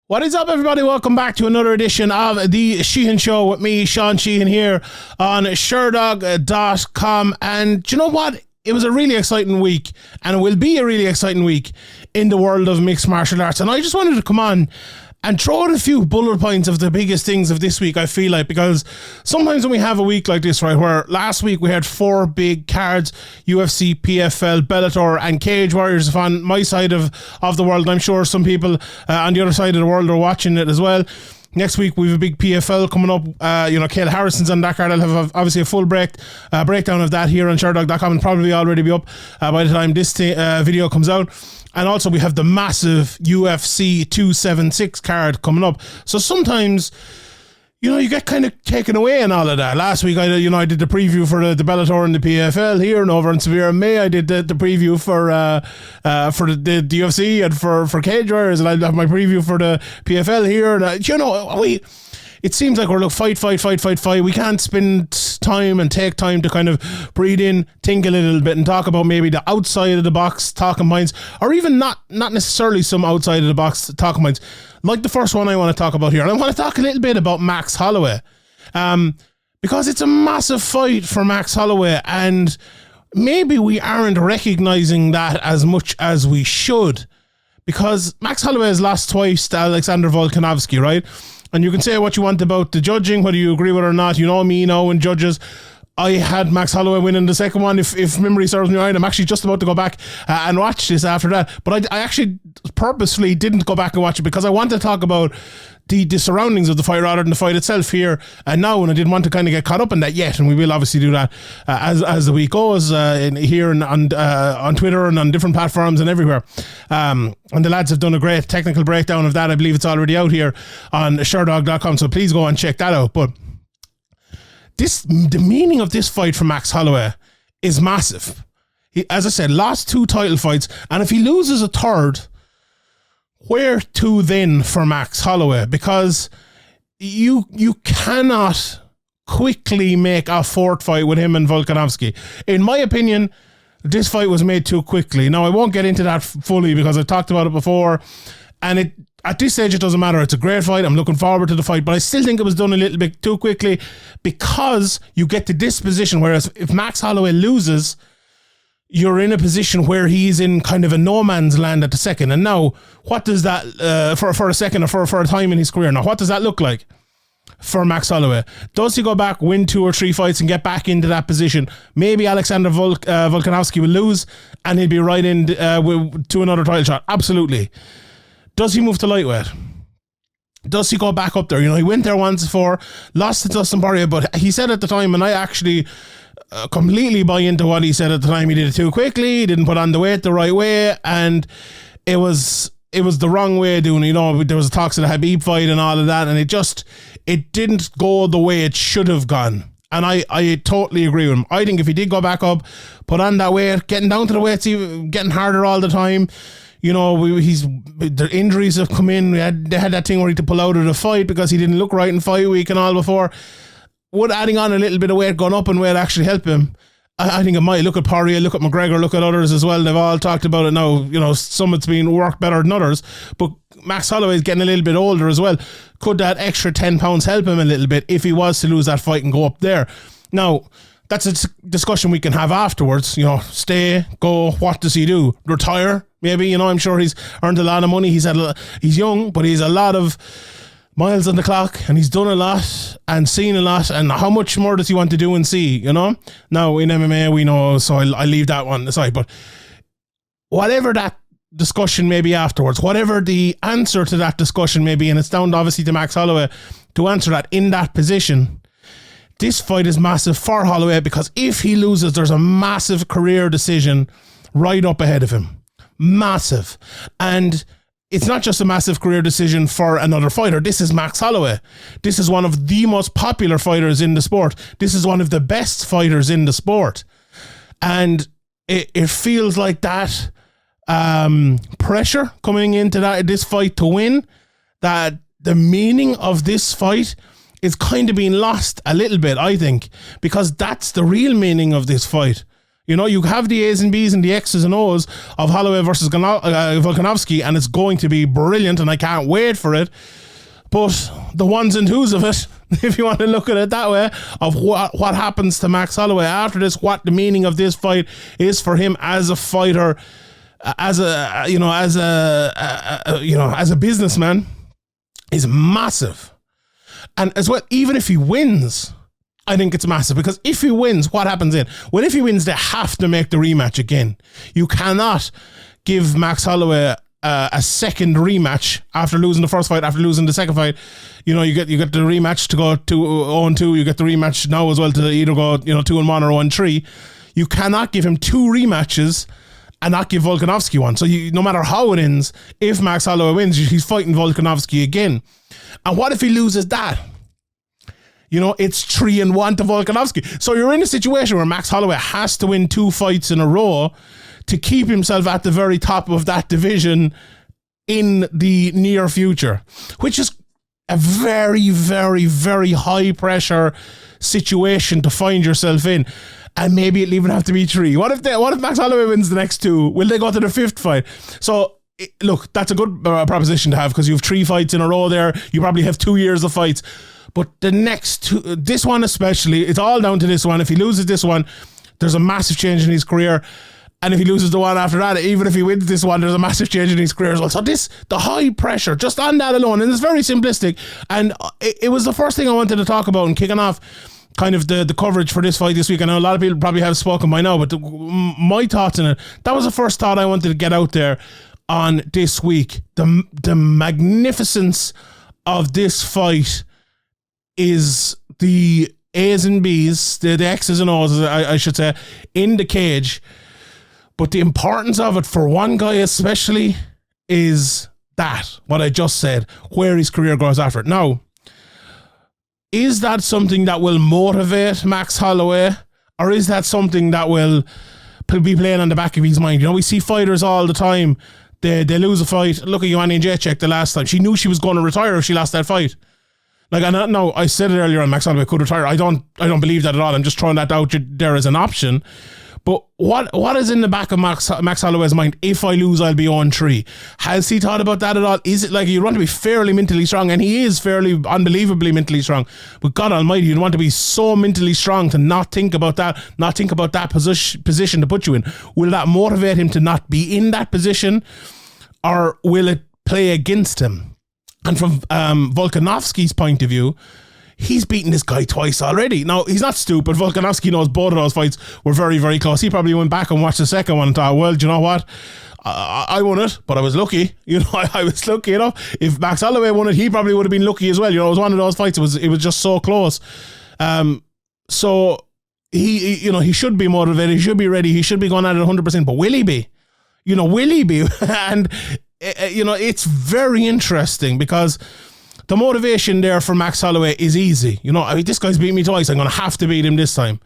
What is up, everybody? Welcome back to another edition of the Sheehan Show with me, Sean Sheehan, here on Sherdog.com. And do you know what? It was a really exciting week, and it will be a really exciting week in the world of mixed martial arts. And I just wanted to come on and throw out a few bullet points of the biggest things of this week, I feel like, because sometimes when we have a week like this, right, where last week we had 4 big cards, UFC, PFL, Bellator, and Cage Warriors on my side of the world. And I'm sure some people on the other side of the world are watching it as well. Next week we have a big PFL coming up. Cale Harrison's on that card. I'll have obviously a full breakdown of that here on Sherdog.com, and probably already be up by the time this video comes out. And also we have the massive UFC 276 card coming up. So sometimes, you get kind of taken away in all of that. Last week I did the preview for the Bellator and the PFL here, and over in Severe May I did the preview for the UFC and for Cage Warriors, and I'll have my preview for the PFL here. And it seems like we're fight. We can't spend time and take time to kind of breathe in, think a little bit, and talk about maybe the outside of the box talking points, or even not necessarily some outside of the box talking points. Like the first one I want to talk about here, and I want to talk a little bit about Max Holloway, because it's a massive fight for Max Holloway, and maybe we aren't recognizing that as much as we should, because Max Holloway has lost twice to Alexander Volkanovski, right? And you can say what you want about the judging, whether you agree with it or not. You know me now and judges. I had Max Holloway winning the second one. If memory serves me right, I'm actually just about to go back and watch this after that. But I actually purposely didn't go back and watch it because I want to talk about the surroundings of the fight rather than the fight itself here and now, and I didn't want to kind of get caught up in that yet, and we will obviously do that as the week goes here and on Twitter and on different platforms and everywhere. And the lads have done a great technical breakdown of that. I believe it's already out here on Sherdog.com, so please go and check that out. But the meaning of this fight for Max Holloway is massive. He, as I said, lost 2 title fights, and if he loses a third, where to then for Max Holloway? Because you cannot quickly make a 4th fight with him and Volkanovski. In my opinion, this fight was made too quickly. Now, I won't get into that fully because I've talked about it before, and at this stage it doesn't matter. It's a great fight. I'm looking forward to the fight, but I still think it was done a little bit too quickly, because you get to this position, whereas if Max Holloway loses, you're in a position where he's in kind of a no man's land at the second. And now, what does that, for a second or for a time in his career, now, what does that look like for Max Holloway? Does he go back, win 2 or 3 fights and get back into that position? Maybe Alexander Volkanovski will lose and he'll be right in to another title shot. Absolutely. Does he move to lightweight? Does he go back up there? He went there once before, lost to Dustin Poirier, but he said at the time, and I actually completely buy into what he said at the time, he did it too quickly, he didn't put on the weight the right way, and it was the wrong way of doing it. There was talks of the Habib fight and all of that, and it didn't go the way it should have gone. And I totally agree with him. I think if he did go back up, put on that weight, getting down to the weights, getting harder all the time, the injuries have come in. They had that thing where he had to pull out of the fight because he didn't look right in fight week and all before. Would adding on a little bit of weight, going up in weight, actually help him? I think it might. Look at Poirier, look at McGregor, look at others as well. They've all talked about it now. Some it's been worked better than others, but Max Holloway is getting a little bit older as well. Could that extra 10 pounds help him a little bit if he was to lose that fight and go up there? Now, that's a discussion we can have afterwards. Stay, go, what does he do? Retire? Maybe, I'm sure he's earned a lot of money. He's young, but he's a lot of miles on the clock, and he's done a lot and seen a lot, and how much more does he want to do and see, Now, in MMA, we know, so I leave that one aside, but whatever that discussion may be afterwards, whatever the answer to that discussion may be, and it's down obviously to Max Holloway to answer that in that position, this fight is massive for Holloway, because if he loses, there's a massive career decision right up ahead of him. Massive. And it's not just a massive career decision for another fighter. This is Max Holloway. This is one of the most popular fighters in the sport. This is one of the best fighters in the sport. And it feels like that pressure coming into this fight to win, that the meaning of this fight is kind of being lost a little bit, I think, because that's the real meaning of this fight. You know, you have the A's and B's and the X's and O's of Holloway versus Volkanovski, and it's going to be brilliant, and I can't wait for it. But the ones and twos of it, if you want to look at it that way, of what happens to Max Holloway after this, what the meaning of this fight is for him as a fighter, as a businessman, is massive. And as well, even if he wins, I think it's massive, because if he wins, what happens then? Well, if he wins, they have to make the rematch again. You cannot give Max Holloway a second rematch after losing the first fight, after losing the second fight. You know, you get the rematch to go to 0-2. You get the rematch now as well to either go 2-1 or 1-3. You cannot give him two rematches and not give Volkanovski one. So no matter how it ends, if Max Holloway wins, he's fighting Volkanovski again. And what if he loses that? You know, it's 3-1 to Volkanovski. So you're in a situation where Max Holloway has to win 2 fights in a row to keep himself at the very top of that division in the near future, which is a very, very, very high pressure situation to find yourself in. And maybe it'll even have to be 3. What if Max Holloway wins the next 2? Will they go to the 5th fight? So look, that's a good proposition to have, because you have 3 fights in a row there. You probably have 2 years of fights. But the next 2, this one especially, it's all down to this one. If he loses this one, there's a massive change in his career. And if he loses the one after that, even if he wins this one, there's a massive change in his career as well. So the high pressure, just on that alone, and it's very simplistic. And it was the first thing I wanted to talk about and kicking off kind of the coverage for this fight this week. I know a lot of people probably have spoken by now, but my thoughts on it, that was the first thought I wanted to get out there on this week. The magnificence of this fight is the A's and B's, the X's and O's, I should say, in the cage. But the importance of it for one guy especially is that, what I just said, where his career goes after it. Now, is that something that will motivate Max Holloway, or is that something that will be playing on the back of his mind? You know, we see fighters all the time, they lose a fight. Look at Joanna Jędrzejczyk the last time. She knew she was going to retire if she lost that fight. Like, I said it earlier on, Max Holloway could retire. I don't believe that at all. I'm just throwing that out there as an option. But what is in the back of Max Holloway's mind? If I lose, I'll be 0-3. Has he thought about that at all? Is it like you want to be fairly mentally strong? And he is fairly unbelievably mentally strong. But God almighty, you'd want to be so mentally strong to not think about that position to put you in. Will that motivate him to not be in that position? Or will it play against him? And from Volkanovski's point of view, he's beaten this guy twice already. Now, he's not stupid. Volkanovski knows both of those fights were very, very close. He probably went back and watched the second one and thought, well, do you know what? I won it, but I was lucky. You know, I was lucky enough. If Max Holloway won it, he probably would have been lucky as well. You know, it was one of those fights. It was just so close. So he should be motivated. He should be ready. He should be going at it 100%. But will he be? You know, will he be? And it's very interesting, because the motivation there for Max Holloway is easy. You know, I mean, this guy's beat me twice. I'm going to have to beat him this time.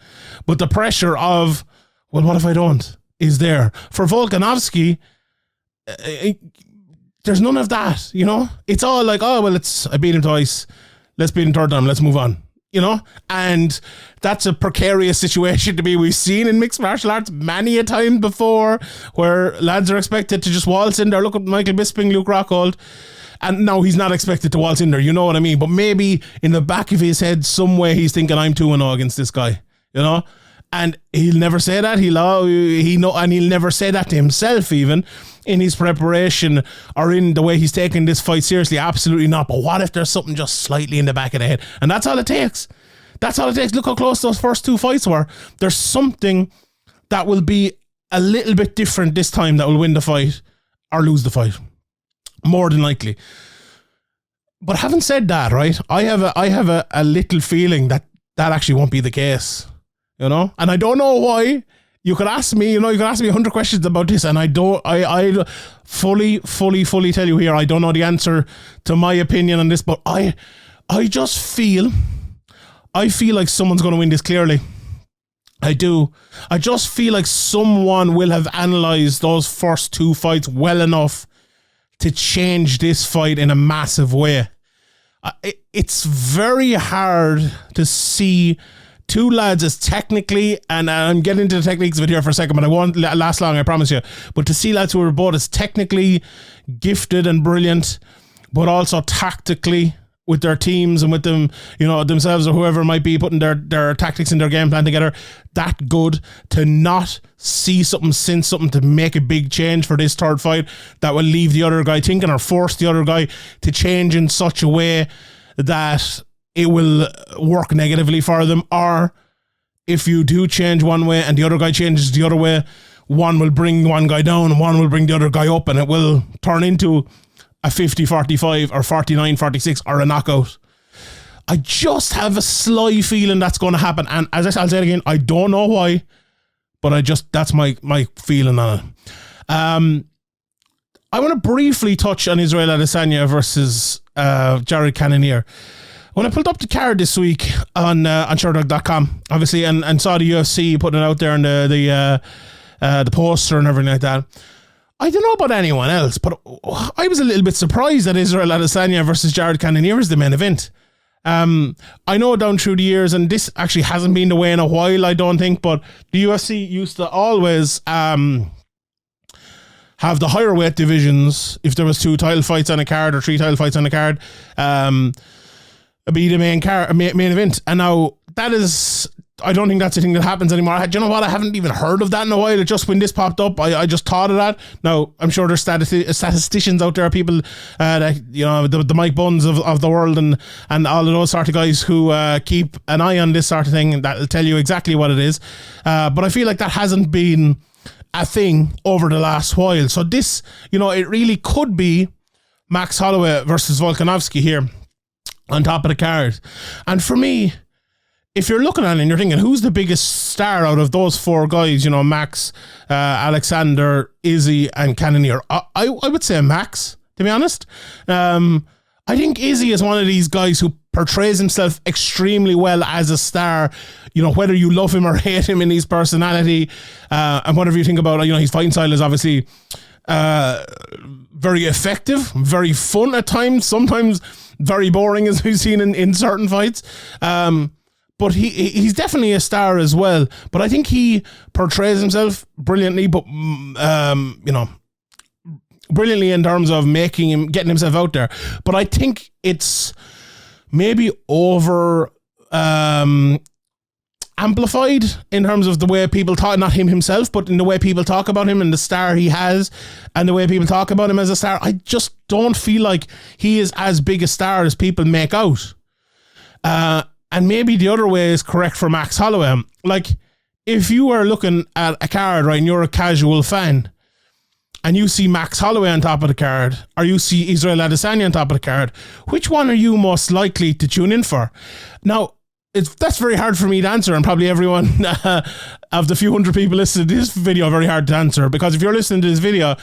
But the pressure of, well, what if I don't, is there. For Volkanovski, there's none of that, you know? It's all like, oh, well, I beat him twice. Let's beat him third time. Let's move on, you know? And that's a precarious situation to be. We've seen in mixed martial arts many a time before where lads are expected to just waltz in there. Look at Michael Bisping, Luke Rockhold. And now he's not expected to waltz in there, you know what I mean? But maybe in the back of his head, some way he's thinking, I'm 2-0 against this guy, you know? And he'll never say that. And he'll never say that to himself, even in his preparation or in the way he's taking this fight seriously. Absolutely not. But what if there's something just slightly in the back of the head? And that's all it takes. That's all it takes. Look how close those first 2 fights were. There's something that will be a little bit different this time that will win the fight or lose the fight. More than likely. But having said that, right, I have a little feeling that actually won't be the case, you know? And I don't know why. You could ask me, 100 questions about this, and I fully tell you here, I don't know the answer to my opinion on this, but I just feel like someone's going to win this clearly. I do. I just feel like someone will have analysed those first 2 fights well enough to change this fight in a massive way. It's very hard to see two lads as technically, and I'm getting into the techniques of it here for a second, but I won't last long, I promise you. But to see lads who are both as technically gifted and brilliant, but also tactically with their teams and with them, you know, themselves or whoever might be putting their tactics and their game plan together, that good, to not see something, sense something to make a big change for this third fight that will leave the other guy thinking or force the other guy to change in such a way that it will work negatively for them. Or if you do change one way and the other guy changes the other way, one will bring one guy down and one will bring the other guy up, and it will turn into a 50-45 or 49-46 or a knockout. I just have a sly feeling that's going to happen. And as I'll say it again, I don't know why, but that's my feeling on it. I want to briefly touch on Israel Adesanya versus Jared Cannonier. When I pulled up the card this week on Sherdog.com, obviously, and saw the UFC putting it out there and the poster and everything like that, I don't know about anyone else, but I was a little bit surprised that Israel Adesanya versus Jared Cannonier is the main event. I know down through the years, and this actually hasn't been the way in a while, I don't think, but the UFC used to always have the higher weight divisions, if there was 2 title fights on a card or 3 title fights on a card, be the main event. And now that is, I don't think that's a thing that happens anymore. Do you know what? I haven't even heard of that in a while. It just, when this popped up, I just thought of that. Now, I'm sure there's statisticians out there, people that, you know, the Mike Bunns of the world and all of those sort of guys who keep an eye on this sort of thing, and that'll tell you exactly what it is. But I feel like that hasn't been a thing over the last while. So this, you know, it really could be Max Holloway versus Volkanovski here on top of the card. And for me, if you're looking at it and you're thinking, who's the biggest star out of those 4 guys, you know, Max, Alexander, Izzy, and Cannonier, I would say Max, to be honest. I think Izzy is one of these guys who portrays himself extremely well as a star, you know, whether you love him or hate him in his personality, and whatever you think about, you know, his fighting style is obviously very effective, very fun at times, sometimes very boring, as we've seen in certain fights. But he's definitely a star as well. But I think he portrays himself brilliantly, but you know, brilliantly in terms of getting himself out there. But I think it's maybe over amplified in terms of the way people talk, not him himself, but in the way people talk about him and the star he has and the way people talk about him as a star. I just don't feel like he is as big a star as people make out. And maybe the other way is correct for Max Holloway. Like, if you are looking at a card, right, and you're a casual fan, and you see Max Holloway on top of the card, or you see Israel Adesanya on top of the card, which one are you most likely to tune in for? Now, that's very hard for me to answer, and probably everyone of the few hundred people listening to this video, very hard to answer, because if you're listening to this video,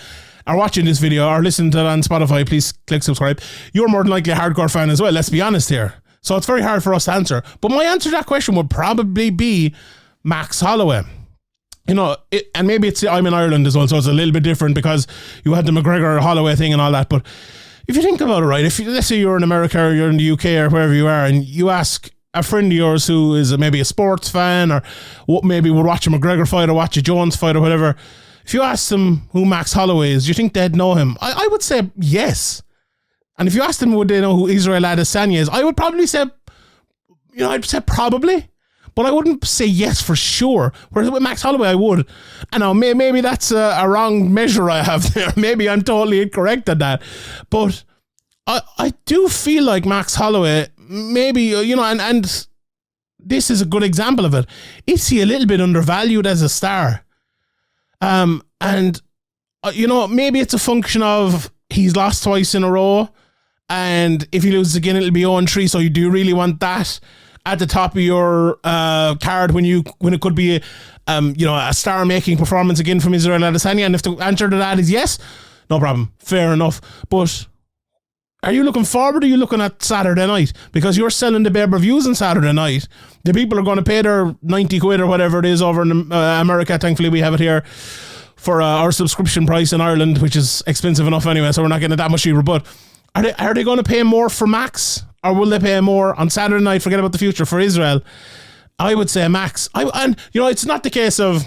or watching this video, or listening to it on Spotify, please click subscribe. You're more than likely a hardcore fan as well, let's be honest here. So it's very hard for us to answer. But my answer to that question would probably be Max Holloway. You know, and maybe I'm in Ireland as well, so it's a little bit different because you had the McGregor-Holloway thing and all that. But if you think about it, right, let's say you're in America or you're in the UK or wherever you are, and you ask a friend of yours who is maybe a sports fan or maybe would watch a McGregor fight or watch a Jones fight or whatever, if you ask them who Max Holloway is, do you think they'd know him? I would say yes. And if you asked them would they know who Israel Adesanya is, I would probably say, you know, I'd say probably, but I wouldn't say yes for sure. Whereas with Max Holloway, I would. And now maybe that's a wrong measure I have there. Maybe I'm totally incorrect at that. But I do feel like Max Holloway, maybe, you know, and this is a good example of it. Is he a little bit undervalued as a star? And, you know, maybe it's a function of he's lost twice in a row. And if he loses again, it'll be 0-3. So you do really want that at the top of your card when it could be you know, a star-making performance again from Israel Adesanya? And if the answer to that is yes, no problem, fair enough. But are you looking forward, or are you looking at Saturday night? Because you're selling the pay-per-views on Saturday night. The people are going to pay their 90 quid or whatever it is over in America. Thankfully, we have it here for our subscription price in Ireland, which is expensive enough anyway, so we're not getting it that much cheaper. But are they going to pay more for Max, or will they pay more on Saturday night? Forget about the future for Israel. I would say Max. And it's not the case of,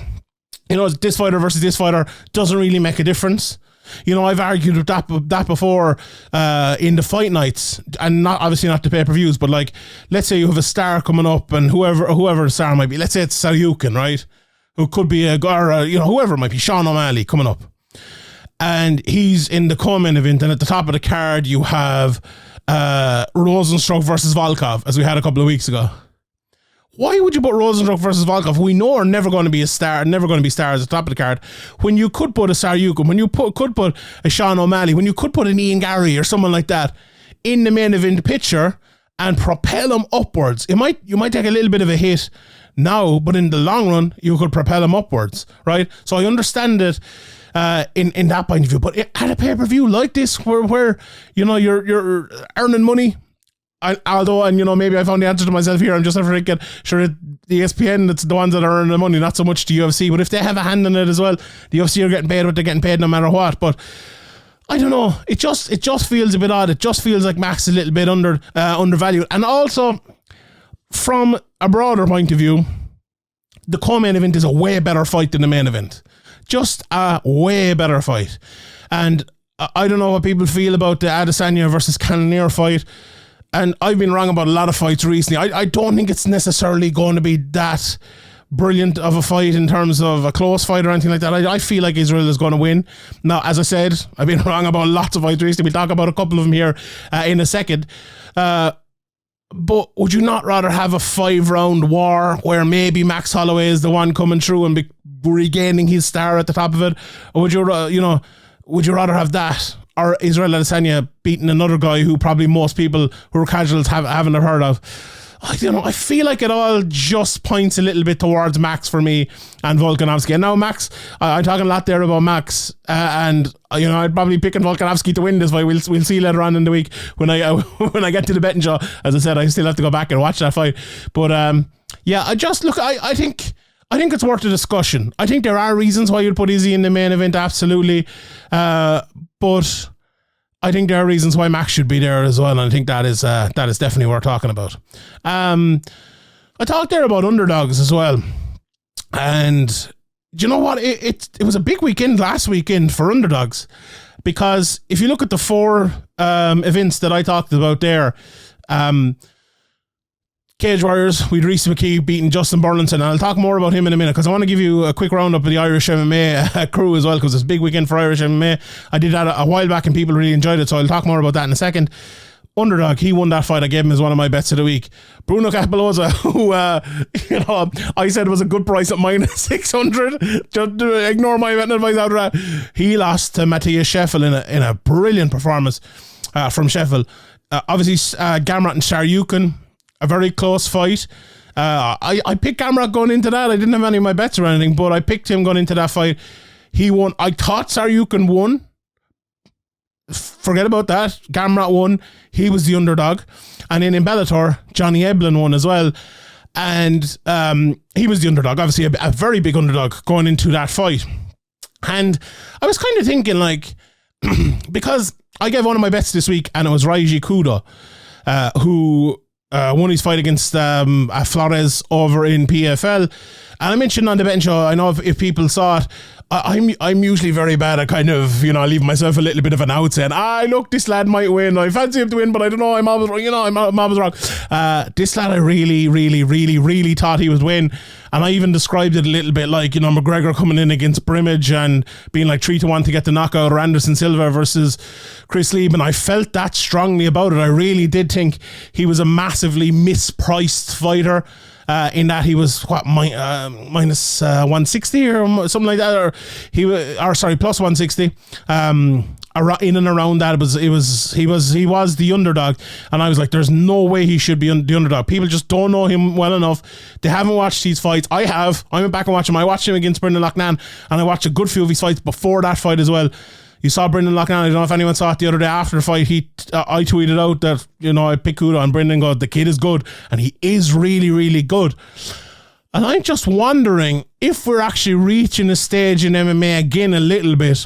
this fighter versus this fighter doesn't really make a difference. I've argued with that before in the fight nights, and obviously not the pay-per-views, but like, let's say you have a star coming up, and whoever the star might be, let's say it's Saryukin, right? Who could be whoever it might be, Sean O'Malley coming up. And he's in the co-main event, and at the top of the card you have Rosenstruck versus Volkov, as we had a couple of weeks ago. Why would you put Rosenstruck versus Volkov, who we know are never going to be a star, never going to be stars at the top of the card, when you could put a Saryukin, when you could put a Sean O'Malley, when you could put an Ian Gary or someone like that in the main event picture and propel them upwards? You might take a little bit of a hit now, but in the long run, you could propel them upwards, right? So I understand it in that point of view, but at a pay-per-view like this, where you're earning money. Maybe I found the answer to myself here. I'm just never thinking, sure, the ESPN, it's the ones that are earning the money, not so much the UFC. But if they have a hand in it as well, the UFC are getting paid what they're getting paid no matter what. But I don't know. It just feels a bit odd. It just feels like Max is a little bit undervalued. And also, from a broader point of view, the co-main event is a way better fight than the main event. Just a way better fight. And I don't know what people feel about the Adesanya versus Cannonier fight. And I've been wrong about a lot of fights recently. I don't think it's necessarily going to be that brilliant of a fight in terms of a close fight or anything like that. I feel like Israel is going to win. Now, as I said, I've been wrong about lots of fights recently. We'll talk about a couple of them here in a second. But would you not rather have a 5-round war where maybe Max Holloway is the one coming through and regaining his star at the top of it? Or would you rather have that? Or Israel Adesanya beating another guy who probably most people who are casuals haven't heard of? I feel like it all just points a little bit towards Max for me and Volkanovski. And now Max, I'm talking a lot there about Max, and I'd probably picking Volkanovski to win this fight. We'll see later on in the week when I get to the betting show. As I said, I still have to go back and watch that fight. But I think it's worth a discussion. I think there are reasons why you'd put Izzy in the main event, absolutely. But I think there are reasons why Max should be there as well, and I think that is definitely worth talking about. I talked there about underdogs as well, and do you know what? It was a big weekend last weekend for underdogs, because if you look at the 4 events that I talked about there, Cage Warriors, we'd Rhys McKee beating Justin Burlinson, and I'll talk more about him in a minute, because I want to give you a quick roundup of the Irish MMA crew as well, because it's a big weekend for Irish MMA. I did that a while back and people really enjoyed it, so I'll talk more about that in a second. Underdog, he won that fight. I gave him as one of my bets of the week. Bruno Capelloza, who I said was a good price at minus 600. Just ignore my betting advice after that. He lost to Matthias Scheffel in a brilliant performance from Scheffel. Obviously, Gamrot and Saryukin, a very close fight. I picked Gamrot going into that. I didn't have any of my bets or anything, but I picked him going into that fight. He won. I thought Saryukin won. Forget about that. Gamrot won. He was the underdog. And then in Bellator, Johnny Eblen won as well. And he was the underdog. Obviously, a very big underdog going into that fight. And I was kind of thinking, like, because I gave one of my bets this week, and it was Raiji Kudo, who won his fight against Flores over in PFL. And I mentioned on the betting show, I know if people saw it, I'm usually very bad at kind of, leave myself a little bit of an out saying, look, this lad might win. I fancy him to win, but I don't know. I'm always wrong. I'm always wrong. This lad, I really, really, really, really thought he would win. And I even described it a little bit like, McGregor coming in against Brimage and being like 3-1 to get the knockout, or Anderson Silva versus Chris Lieben. I felt that strongly about it. I really did think he was a massively mispriced fighter. In that he was minus 160 or something like that, or plus 160. In and around that, he was the underdog, and I was like, there's no way he should be the underdog. People just don't know him well enough. They haven't watched these fights. I have. I went back and watched him. I watched him against Brendan Loughnane, and I watched a good few of his fights before that fight as well. You saw Brendan Loughnane. I don't know if anyone saw it the other day after the fight. I tweeted out that, I picked Kudo, and Brendan goes, the kid is good. And he is really, really good. And I'm just wondering if we're actually reaching a stage in MMA again a little bit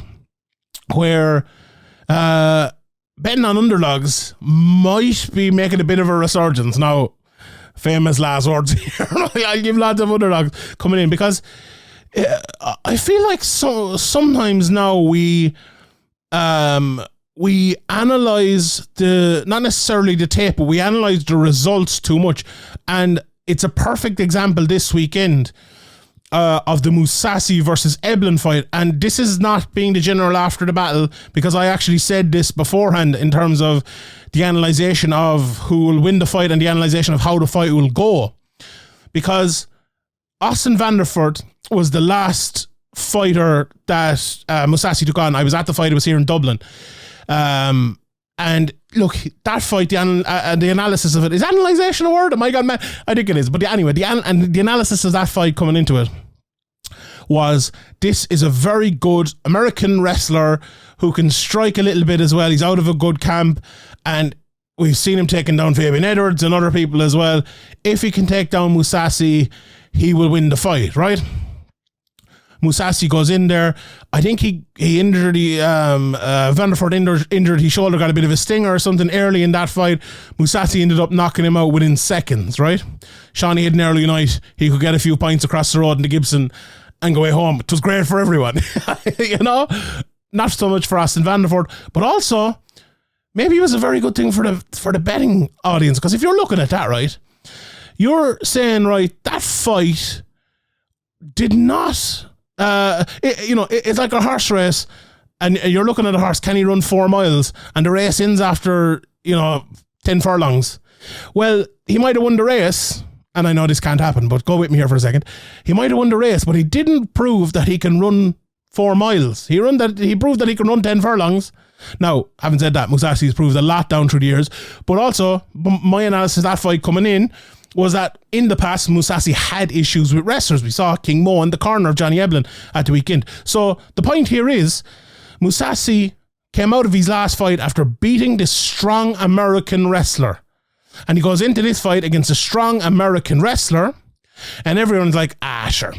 where betting on underdogs might be making a bit of a resurgence. Now, famous last words here. I'll give lots of underdogs coming in because I feel like sometimes now we analyze not necessarily the tape, but we analyze the results too much. And it's a perfect example this weekend of the Mousasi versus Eblen fight. And this is not being the general after the battle, because I actually said this beforehand in terms of the analyzation of who will win the fight and the analyzation of how the fight will go. Because Austin Vanderford was the last fighter that Mousasi took on. I was at the fight. It was here in Dublin. And look, that fight, the analysis of it, is analyzation a word? Oh my God, man, I think it is. But anyway, the analysis of that fight coming into it was, this is a very good American wrestler who can strike a little bit as well. He's out of a good camp, and we've seen him taking down Fabian Edwards and other people as well. If he can take down Mousasi, he will win the fight, right? Mousasi goes in there. I think he injured Vanderford injured his shoulder, got a bit of a stinger or something early in that fight. Mousasi ended up knocking him out within seconds, right? Shawnee had an early night. He could get a few pints across the road in the Gibson and go away home. It was great for everyone. You know? Not so much for Austin Vanderford, but also maybe it was a very good thing for the betting audience, because if you're looking at that, right, you're saying, right, that fight did not... it's like a horse race, and you're looking at a horse. Can he run 4 miles? And the race ends after 10 furlongs. Well, he might have won the race, and I know this can't happen, but go with me here for a second. He might have won the race, but he didn't prove that he can run 4 miles. He proved that he can run 10 furlongs. Now, having said that, Mousasi's proved a lot down through the years, but also my analysis of that fight coming in was that in the past, Mousasi had issues with wrestlers. We saw King Mo in the corner of Johnny Eblen at the weekend. So the point here is, Mousasi came out of his last fight after beating this strong American wrestler. And he goes into this fight against a strong American wrestler, and everyone's like, sure.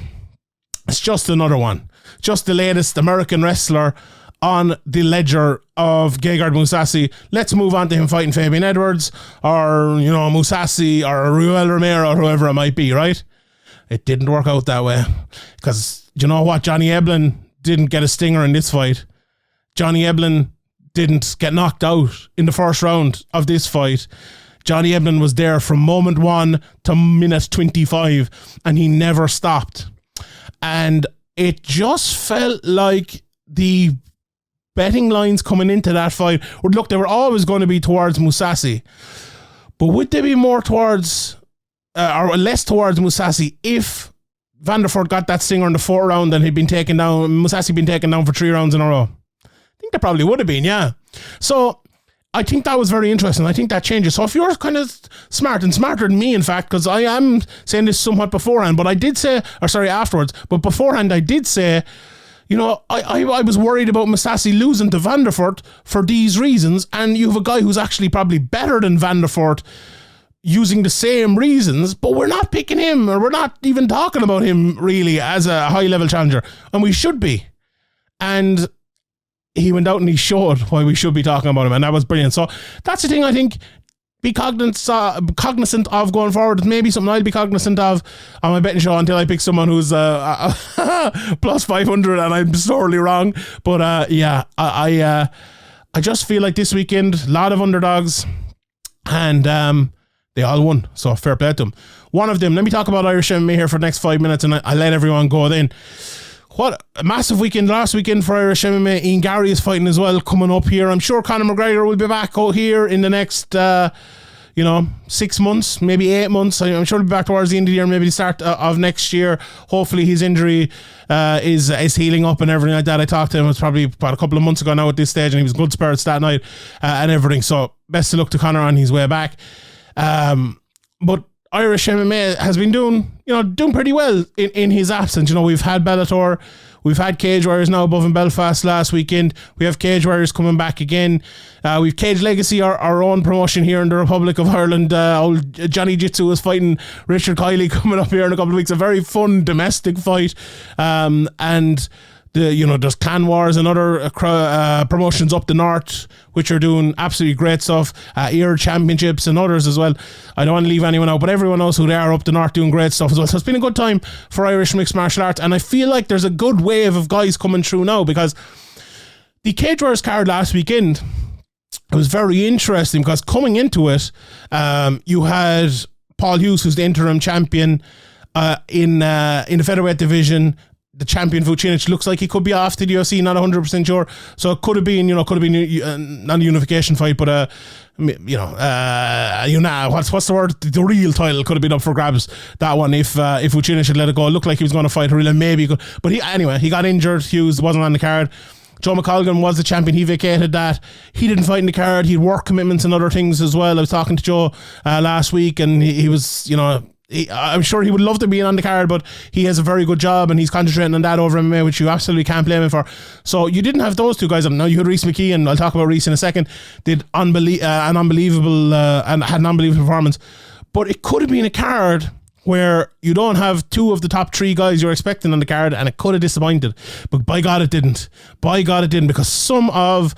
It's just another one. Just the latest American wrestler on the ledger of Gegard Mousasi. Let's move on to him fighting Fabian Edwards or, Mousasi or Ruel Romero or whoever it might be, right? It didn't work out that way, because you know what? Johnny Eblen didn't get a stinger in this fight. Johnny Eblen didn't get knocked out in the first round of this fight. Johnny Eblen was there from moment 1 to minute 25, and he never stopped. And it just felt like the betting lines coming into that fight, they were always going to be towards Mousasi, but would they be more towards or less towards Mousasi if Vanderford got that stinger in the 4th round and Mousasi been taken down for 3 rounds in a row? I think they probably would have been, yeah. So I think that was very interesting. I think that changes. So if you're kind of smart, and smarter than me, in fact, because I am saying this somewhat beforehand, but I did say, afterwards, but beforehand I did say, I was worried about Mousasi losing to Vanderford for these reasons, and you have a guy who's actually probably better than Vanderford using the same reasons, but we're not picking him, or we're not even talking about him really as a high-level challenger, and we should be. And he went out and he showed why we should be talking about him, and that was brilliant. So that's the thing I think, be cognizant of going forward. It's maybe something I'll be cognizant of on my betting show until I pick someone who's plus 500 and I'm sorely wrong. But I just feel like this weekend, a lot of underdogs, and they all won. So fair play to them. One of them, let me talk about Irish MMA here for the next 5 minutes, and I'll let everyone go then. What a massive weekend last weekend for Irish MMA. Ian Gary is fighting as well coming up here. I'm sure Conor McGregor will be back out here in the next 6 months, maybe 8 months. I'm sure he'll be back towards the end of the year, maybe the start of next year. Hopefully his injury is healing up and everything like that. I talked to him, it was probably about a couple of months ago now at this stage, and he was good spirits that night and everything. So best of luck to Conor on his way back. But Irish MMA has been doing pretty well in his absence. We've had Bellator, we've had Cage Warriors now above in Belfast last weekend. We have Cage Warriors coming back again. We've Cage Legacy, our own promotion here in the Republic of Ireland. Old Johnny Jitsu is fighting Richard Kiley coming up here in a couple of weeks. A very fun domestic fight. And There's Clan Wars and other promotions up the north which are doing absolutely great stuff. Ear Championships and others as well. I don't want to leave anyone out, but everyone knows who they are up the north doing great stuff as well. So it's been a good time for Irish mixed martial arts, and I feel like there's a good wave of guys coming through now, because the Cage Warriors card last weekend, it was very interesting because coming into it, you had Paul Hughes, who's the interim champion in the featherweight division. The champion Vucinic looks like he could be off to the UFC, not 100% sure. So it could have been, not a unification fight, but what's the word? The real title could have been up for grabs. That one, if Vucinic had let it go, it looked like he was going to fight Renan, maybe he could. But he got injured. Hughes wasn't on the card. Joe McColgan was the champion. He vacated that. He didn't fight in the card. He had work commitments and other things as well. I was talking to Joe last week, and he was, I'm sure he would love to be on the card, but he has a very good job and he's concentrating on that over MMA, which you absolutely can't blame him for. So you didn't have those two guys up. Now you had Rhys McKee, and I'll talk about Rhys in a second, did an unbelievable and had an unbelievable performance. But it could have been a card where you don't have two of the top three guys you're expecting on the card, and it could have disappointed. But by God it didn't. Because some of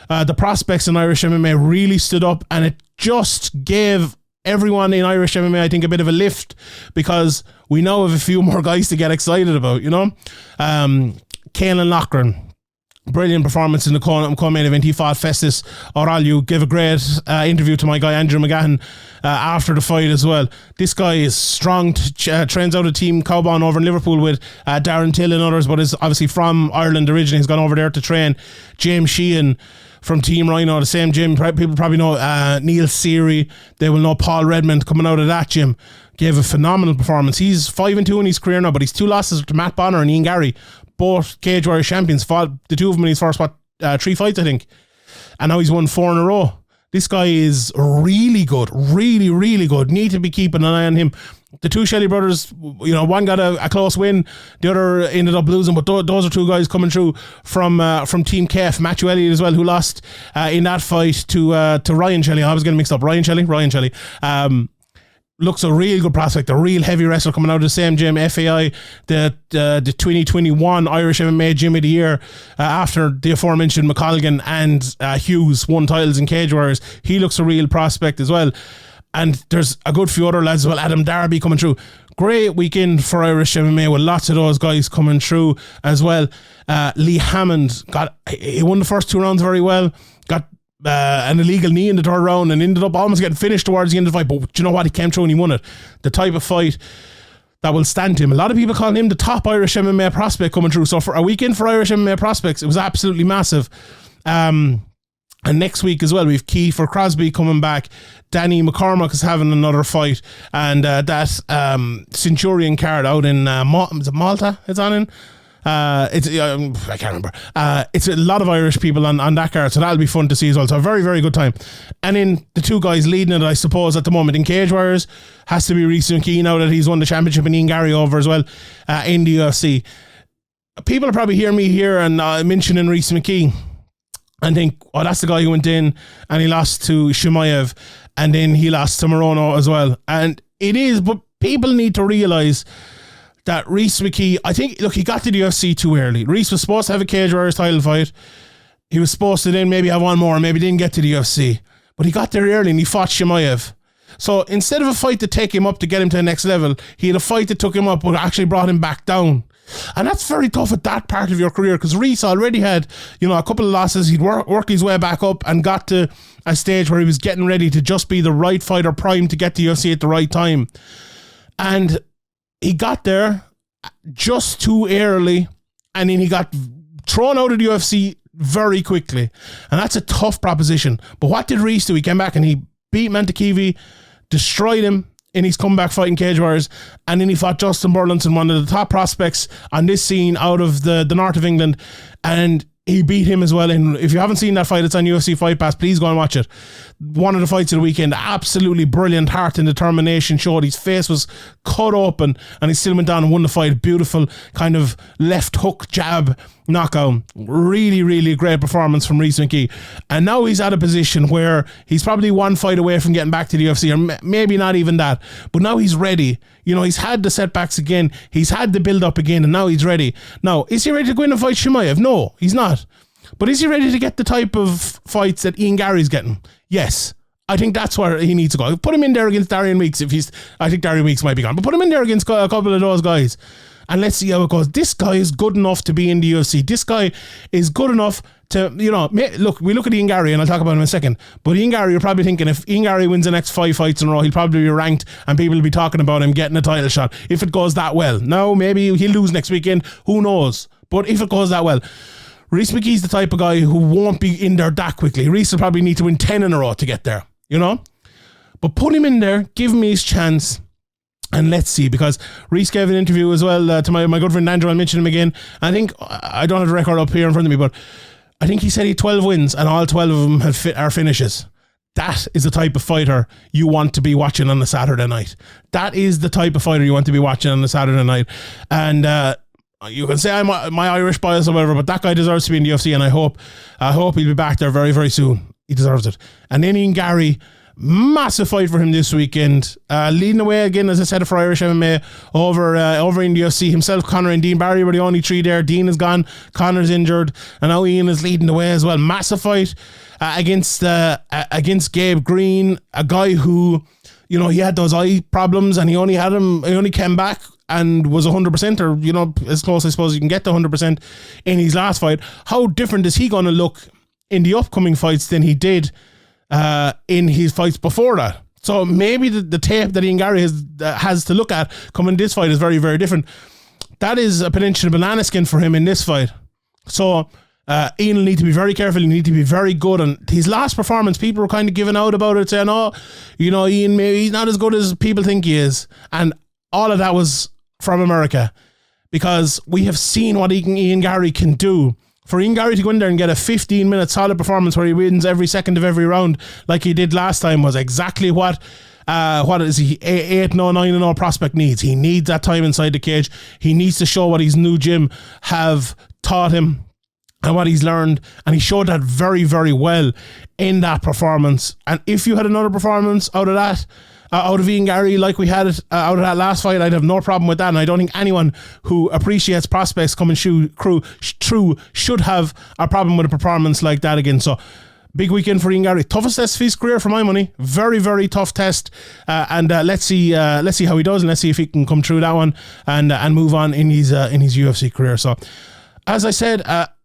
the prospects in Irish MMA really stood up, and it just gave everyone in Irish MMA, I think, a bit of a lift, because we now have a few more guys to get excited about, Caelan Loughran, brilliant performance in the co-main event. He fought Festus Aurelio, gave a great interview to my guy Andrew McGahan after the fight as well. This guy is strong, trains out a team Cowbound over in Liverpool with Darren Till and others, but is obviously from Ireland originally. He's gone over there to train. James Sheehan from Team Rhino, the same gym. People probably know Neil Seary. They will know Paul Redmond coming out of that gym. Gave a phenomenal performance. He's 5-2 in his career now, but he's 2 losses to Matt Bonner and Ian Gary, both Cage Warriors champions. Fought the two of them in his first 3 fights, I think, and now he's won 4 in a row. This guy is really good, really, really good. Need to be keeping an eye on him. The two Shelley brothers, one got a close win, the other ended up losing, but those are two guys coming through from Team KF. Matthew Elliott as well, who lost in that fight to Ryan Shelley. I was getting mixed up. Ryan Shelley. Looks a real good prospect, a real heavy wrestler coming out of the same gym, FAI, the 2021 Irish MMA Gym of the Year, after the aforementioned McColgan and Hughes won titles in Cage Warriors. He looks a real prospect as well. And there's a good few other lads as well. Adam Darby coming through. Great weekend for Irish MMA with lots of those guys coming through as well. Lee Hammond he won the first 2 rounds very well. Got an illegal knee in the 3rd round and ended up almost getting finished towards the end of the fight. But you know what? He came through and he won it. The type of fight that will stand him. A lot of people call him the top Irish MMA prospect coming through. So for a weekend for Irish MMA prospects, it was absolutely massive. And next week as well, we've Kiefer Crosby coming back. Danny McCormack is having another fight. And that Centurion card out in Malta it's on in? I can't remember. It's a lot of Irish people on that card, so that'll be fun to see as well. So a very, very good time. And in the two guys leading it, I suppose, at the moment in Cage Warriors, has to be Rhys McKee now that he's won the championship, and Ian Gary over as well in the UFC. People will probably hear me here and mentioning Rhys McKee and think, oh, that's the guy who went in and he lost to Chimaev, and then he lost to Morono as well. And it is, but people need to realise that Rhys McKee, I think, look, he got to the UFC too early. Rhys was supposed to have a Cage Warriors title fight. He was supposed to then maybe have one more, maybe didn't get to the UFC. But he got there early and he fought Chimaev. So instead of a fight to take him up to get him to the next level, he had a fight that took him up but actually brought him back down. And that's very tough at that part of your career, because Rhys already had, a couple of losses. He'd worked his way back up and got to a stage where he was getting ready to just be the right fighter, primed to get to UFC at the right time. And he got there just too early, and then he got thrown out of the UFC very quickly. And that's a tough proposition. But what did Rhys do? He came back and he beat Mantekivi, destroyed him in his comeback fight in Cage Warriors, and then he fought Justin Burlinson, one of the top prospects on this scene out of the north of England, and he beat him as well. And if you haven't seen that fight, it's on UFC Fight Pass. Please go and watch it. One of the fights of the weekend, absolutely brilliant heart and determination showed. His face was cut open and he still went down and won the fight. Beautiful kind of left hook jab, knockout. Really, really great performance from Rhys McKee. And now he's at a position where he's probably one fight away from getting back to the UFC, or maybe not even that. But now he's ready. You know, he's had the setbacks again. He's had the build up again, and now he's ready. Now, is he ready to go in and fight Chimaev? No, he's not. But is he ready to get the type of fights that Ian Gary's getting? Yes. I think that's where he needs to go. Put him in there against Darian Weeks I think Darian Weeks might be gone, but put him in there against a couple of those guys. And let's see how it goes. This guy is good enough to be in the UFC. This guy is good enough to, you know, look, we look at Ian Gary, and I'll talk about him in a second. But Ian Gary, you're probably thinking if Ian Gary wins the next 5 fights in a row, he'll probably be ranked and people will be talking about him getting a title shot if it goes that well. Now, maybe he'll lose next weekend. Who knows? But if it goes that well, Rhys McKee's the type of guy who won't be in there that quickly. Rhys will probably need to win 10 in a row to get there, you know? But put him in there, give him his chance. And let's see, because Rhys gave an interview as well to my good friend Andrew. I'll mention him again. I think, I don't have the record up here in front of me, but I think he said he had 12 wins and all 12 of them are finishes. That is the type of fighter you want to be watching on a Saturday night. That is the type of fighter you want to be watching on a Saturday night. And you can say I'm my Irish bias or whatever, but that guy deserves to be in the UFC, and I hope he'll be back there very, very soon. He deserves it. And then Ian Gary, massive fight for him this weekend, leading the way again, as I said, for Irish MMA over in the UFC. Himself, Conor, and Dean Barry were the only 3 there. Dean is gone, Conor's injured, and now Ian is leading the way as well. Massive fight against Gabe Green, a guy who, you know, he had those eye problems, and he only came back and was 100%, or, you know, as close I suppose you can get to 100% in his last fight. How different is he going to look in the upcoming fights than he did in his fights before that? So maybe the tape that Ian Gary has to look at coming this fight is very, very different. That is a potential banana skin for him in this fight. So Ian will need to be very careful. He need to be very good. And his last performance, people were kind of giving out about it, saying, oh, you know, Ian, maybe he's not as good as people think he is. And all of that was from America, because we have seen what Ian Gary can do. For Ian Gary to go in there and get a 15-minute solid performance where he wins every second of every round like he did last time was exactly what is he, 8-0, 9-0 prospect needs. He needs that time inside the cage. He needs to show what his new gym have taught him and what he's learned, and he showed that very, very well in that performance. And if you had another performance out of that, out of Ian Gary like we had it out of that last fight, I'd have no problem with that. And I don't think anyone who appreciates prospects coming through should have a problem with a performance like that again. So big weekend for Ian Gary. Toughest test of his career for my money. Very, very tough test. And let's see how he does, and let's see if he can come through that one and move on in his UFC career. So as I said,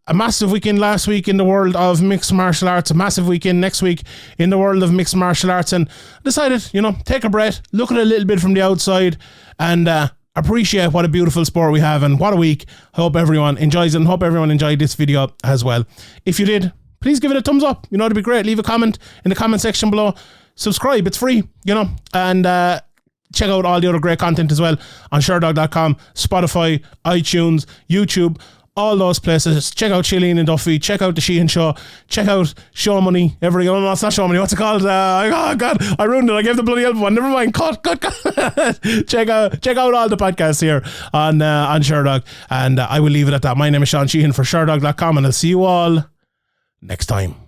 a massive weekend last week in the world of mixed martial arts, a massive weekend next week in the world of mixed martial arts, and decided, you know, take a breath, look at it a little bit from the outside, and appreciate what a beautiful sport we have, and what a week. I hope everyone enjoys it, and hope everyone enjoyed this video as well. If you did, please give it a thumbs up. You know, it'd be great. Leave a comment in the comment section below. Subscribe, it's free, you know, and check out all the other great content as well on Sherdog.com, Spotify, iTunes, YouTube, all those places. Check out Sheehan and Duffy. Check out the Sheehan Show. Check out Show Money. Everything. Oh no, it's not Show Money. What's it called? Oh God, I ruined it. I gave the bloody elbow one. Never mind. Cut. Check out all the podcasts here on Sherdog. And I will leave it at that. My name is Sean Sheehan for Sherdog.com, and I'll see you all next time.